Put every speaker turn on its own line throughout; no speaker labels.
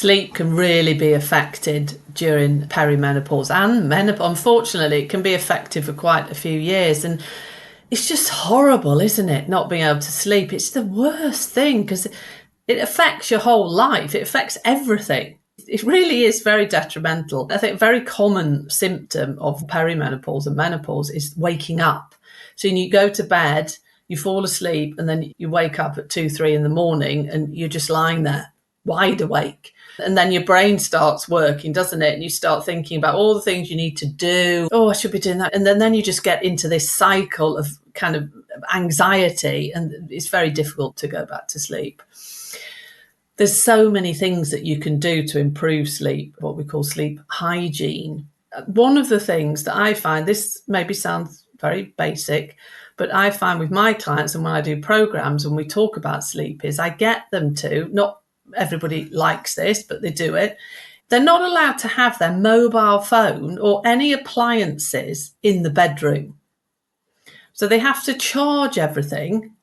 sleep can really be affected during perimenopause and menopause. Unfortunately, it can be affected for quite a few years. And it's just horrible, isn't it? Not being able to sleep. It's the worst thing because it affects your whole life. It affects everything. It really is very detrimental. I think a very common symptom of perimenopause and menopause is waking up. So you go to bed, you fall asleep, and then you wake up at 2, 3 in the morning and you're just lying there, wide awake. And then your brain starts working, doesn't it? And you start thinking about all the things you need to do. Oh, I should be doing that. And then you just get into this cycle of kind of anxiety, and it's very difficult to go back to sleep. There's so many things that you can do to improve sleep, what we call sleep hygiene. One of the things that I find, this maybe sounds very basic, but I find with my clients and when I do programs and we talk about sleep is I get them to, not everybody likes this, but they do it. They're not allowed to have their mobile phone or any appliances in the bedroom. So they have to charge everything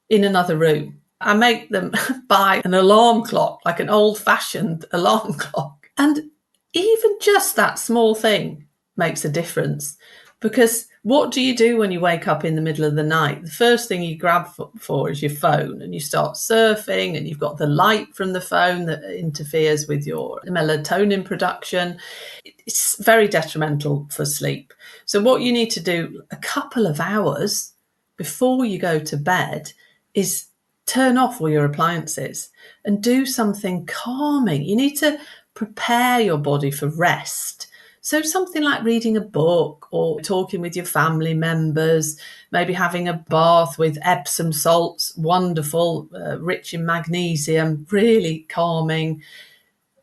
in another room. I make them buy an alarm clock, like an old-fashioned alarm clock. And even just that small thing makes a difference. Because what do you do when you wake up in the middle of the night? The first thing you grab for is your phone, and you start surfing, and you've got the light from the phone that interferes with your melatonin production. It's very detrimental for sleep. So what you need to do a couple of hours before you go to bed is turn off all your appliances and do something calming. You need to prepare your body for rest. So something like reading a book or talking with your family members, maybe having a bath with Epsom salts, wonderful, rich in magnesium, really calming.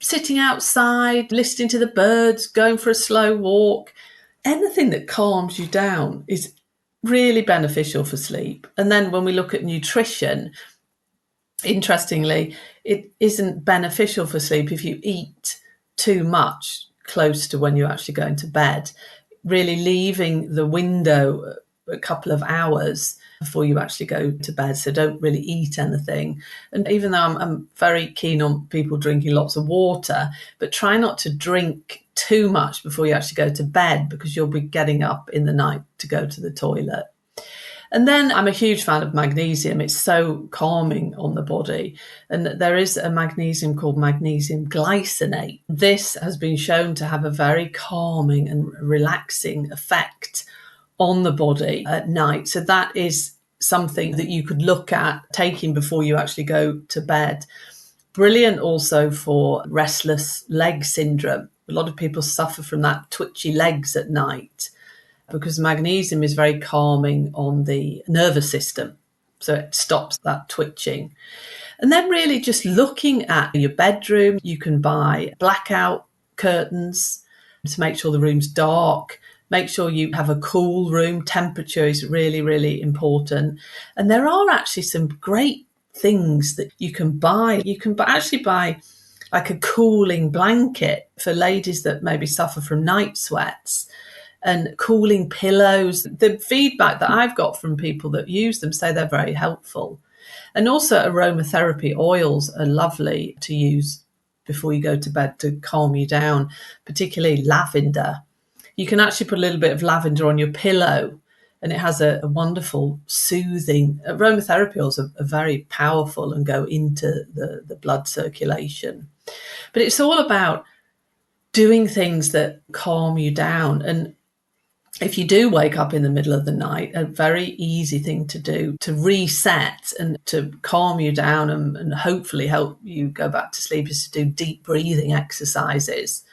Sitting outside, listening to the birds, going for a slow walk. Anything that calms you down is really beneficial for sleep. And then when we look at nutrition, interestingly, it isn't beneficial for sleep if you eat too much close to when you're actually going to bed, really leaving the window a couple of hours before you actually go to bed. So don't really eat anything. And even though I'm very keen on people drinking lots of water, but try not to drink too much before you actually go to bed because you'll be getting up in the night to go to the toilet. And then I'm a huge fan of magnesium. It's so calming on the body. And there is a magnesium called magnesium glycinate. This has been shown to have a very calming and relaxing effect on the body at night. So that is something that you could look at taking before you actually go to bed. Brilliant also for restless leg syndrome. A lot of people suffer from that twitchy legs at night, because magnesium is very calming on the nervous system. So it stops that twitching. And then really just looking at your bedroom, you can buy blackout curtains to make sure the room's dark. Make sure you have a cool room. Temperature is really, really important. And there are actually some great things that you can buy. You can actually buy like a cooling blanket for ladies that maybe suffer from night sweats, and cooling pillows. The feedback that I've got from people that use them say they're very helpful. And also aromatherapy oils are lovely to use before you go to bed to calm you down, particularly lavender. You can actually put a little bit of lavender on your pillow, and it has a wonderful soothing. Aromatherapy oils are very powerful and go into the blood circulation. But it's all about doing things that calm you down. And if you do wake up in the middle of the night, a very easy thing to do to reset and to calm you down and hopefully help you go back to sleep is to do deep breathing exercises.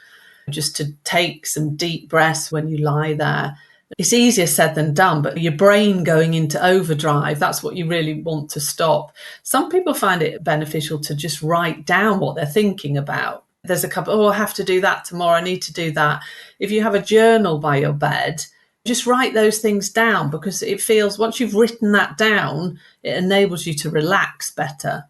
Just to take some deep breaths when you lie there. It's easier said than done, but your brain going into overdrive, that's what you really want to stop. Some people find it beneficial to just write down what they're thinking about. There's a couple, I have to do that tomorrow, I need to do that. If you have a journal by your bed, just write those things down, because it feels, once you've written that down, it enables you to relax better.